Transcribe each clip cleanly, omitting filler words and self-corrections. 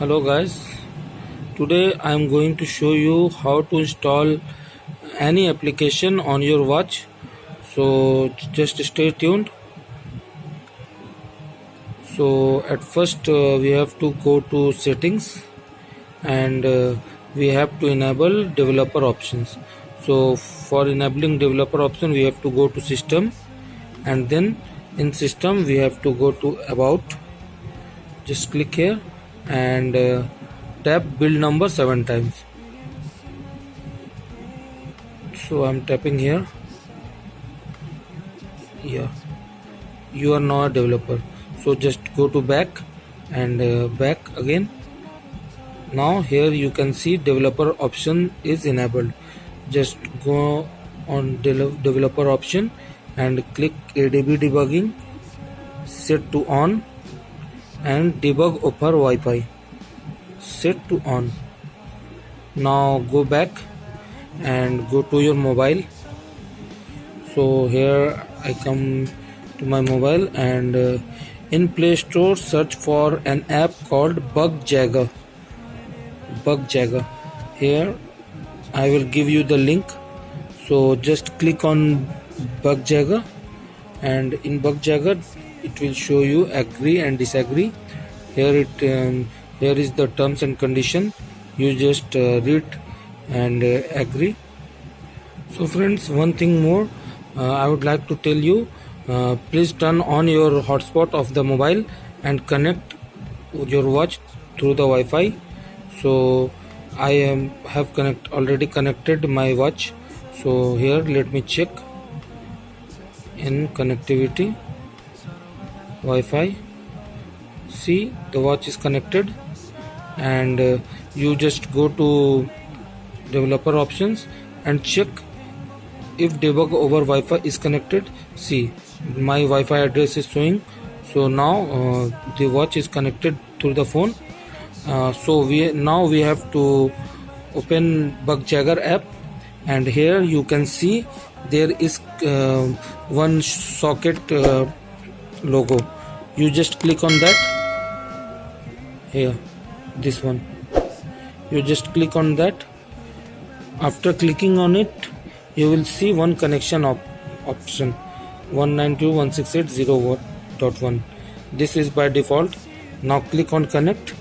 Hello guys, today I am going to show you how to install any application on your watch. So just stay tuned. So at first we have to go to settings and we have to enable developer options. So for enabling developer option we have to go to system and then in system we have to go to about. Just click here and tap build number 7 times. So I'm tapping here. Yeah, you are now a developer, so just go to back and back again. Now here you can see developer option is enabled. Just go on developer option and click ADB debugging, set to on, and debug over Wi-Fi, set to on. Now go back and go to your mobile. So here I come to my mobile and in Play Store search for an app called Bugjagger. Here I will give you the link. So just click on Bugjagger and in Bugjagger it will show you agree and disagree. Here is the terms and condition. You just read and agree. So friends, one thing more I would like to tell you, please turn on your hotspot of the mobile and connect your watch through the Wi-Fi. So I have already connected my watch. So here let me check in connectivity Wi-Fi. See, the watch is connected and you just go to developer options and check if debug over Wi-Fi is connected. See, my Wi-Fi address is showing. So now the watch is connected through the phone. So we have to open Bugjagger app and here you can see there is one socket logo. You just click on that. Here, this one. You just click on that. After clicking on it, you will see one connection option 192.168.0.1. This is by default. Now click on connect.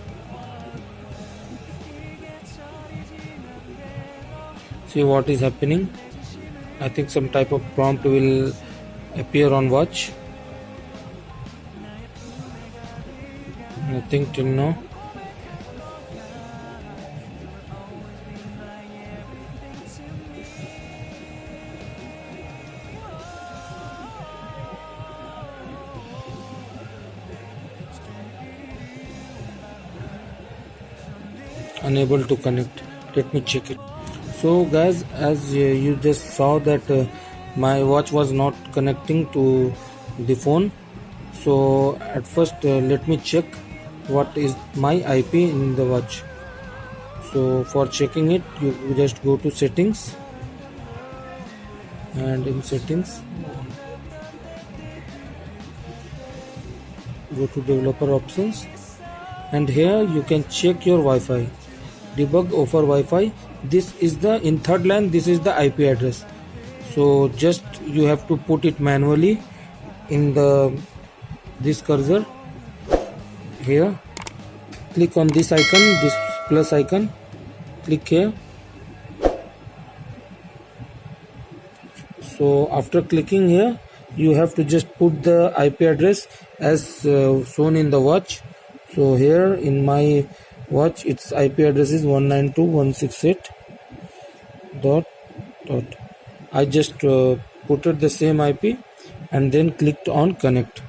See what is happening. I think some type of prompt will appear on watch. Nothing till now. Unable to connect. Let me check it. So guys, as you just saw that my watch was not connecting to the phone. So at first let me check what is my IP in the watch. So for checking it, you just go to settings and in settings go to developer options and here you can check your Wi-Fi. Debug over Wi-Fi. This is in third line, this is the IP address. So just you have to put it manually in this cursor. Here click on this icon, this plus icon, click here. So after clicking here, you have to just put the IP address as shown in the watch. So here in my watch, its IP address is 192.168. I just put it the same IP and then clicked on connect.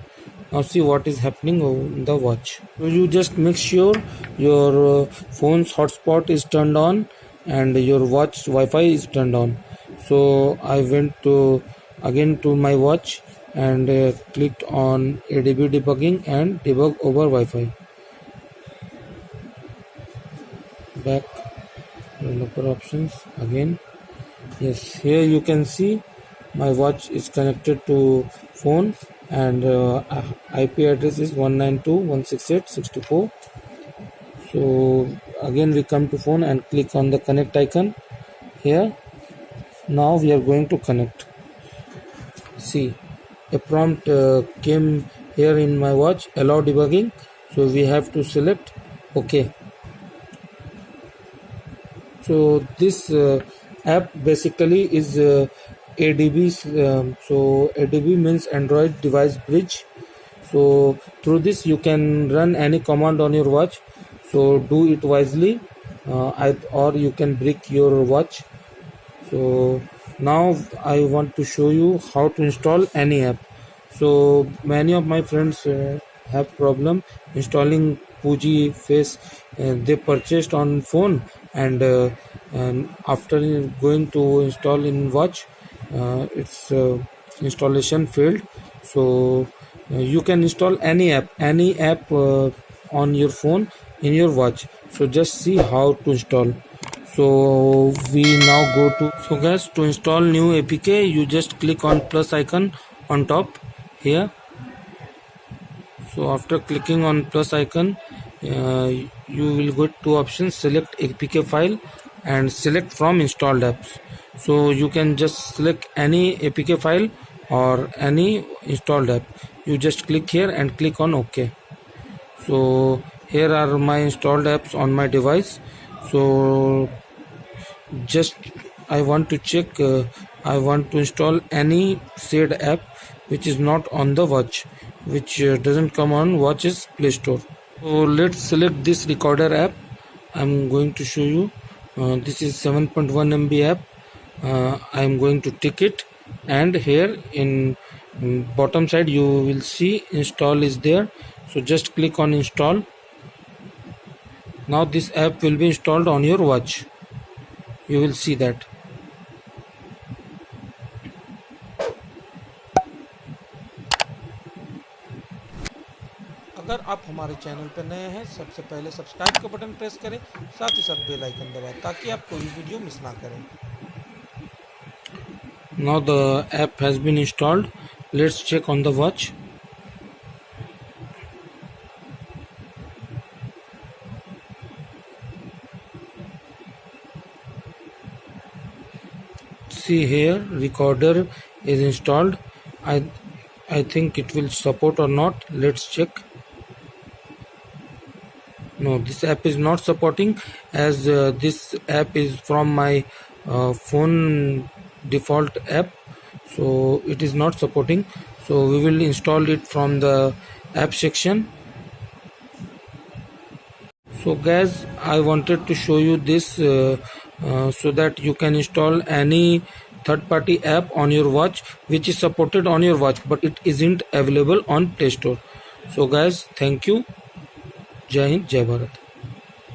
Now see what is happening on the watch. So you just make sure your phone's hotspot is turned on and your watch Wi-Fi is turned on. So I went again to my watch and clicked on ADB debugging and debug over Wi-Fi. Back, developer options again. Yes, here you can see my watch is connected to phone and IP address is 192.168.64. So again we come to phone and click on the connect icon here. Now we are going to connect. See, a prompt came here in my watch, allow debugging. So we have to select OK. So this app basically is ADB. So ADB means Android Device Bridge. So through this you can run any command on your watch. So do it wisely, or you can break your watch. So now I want to show you how to install any app. So many of my friends have problem installing Fuji Face. They purchased on phone, and after going to install in watch, its installation failed. So you can install any app on your phone in your watch. So just see how to install. So we now go to, so guys, to install new APK you just click on plus icon on top here. So after clicking on plus icon, you will get two options: select APK file and select from installed apps. So you can just select any APK file or any installed app. You just click here and click on OK. So here are my installed apps on my device. So just I want to check, I want to install any said app which is not on the watch, which doesn't come on watch's Play Store. So let's select this recorder app. I'm going to show you. This is 7.1 MB app. I'm going to tick it, and here in bottom side you will see install is there. So just click on install. Now this app will be installed on your watch. You will see that. अगर आप हमारे channel पर नए हैं, सबसे पहले subscribe का button press करें, साथ ही साथ बेल आइकन दबाएं ताकि आप कोई वीडियो मिस ना करें. Now the app has been installed. Let's check on the watch. See here, recorder is installed. I think it will support or not. Let's check. No, this app is not supporting, as this app is from my phone default app, so it is not supporting. So we will install it from the app section. So guys, I wanted to show you this so that you can install any third-party app on your watch which is supported on your watch, but it isn't available on Play Store. So guys, thank you. Jai Hind, Jai Bharat.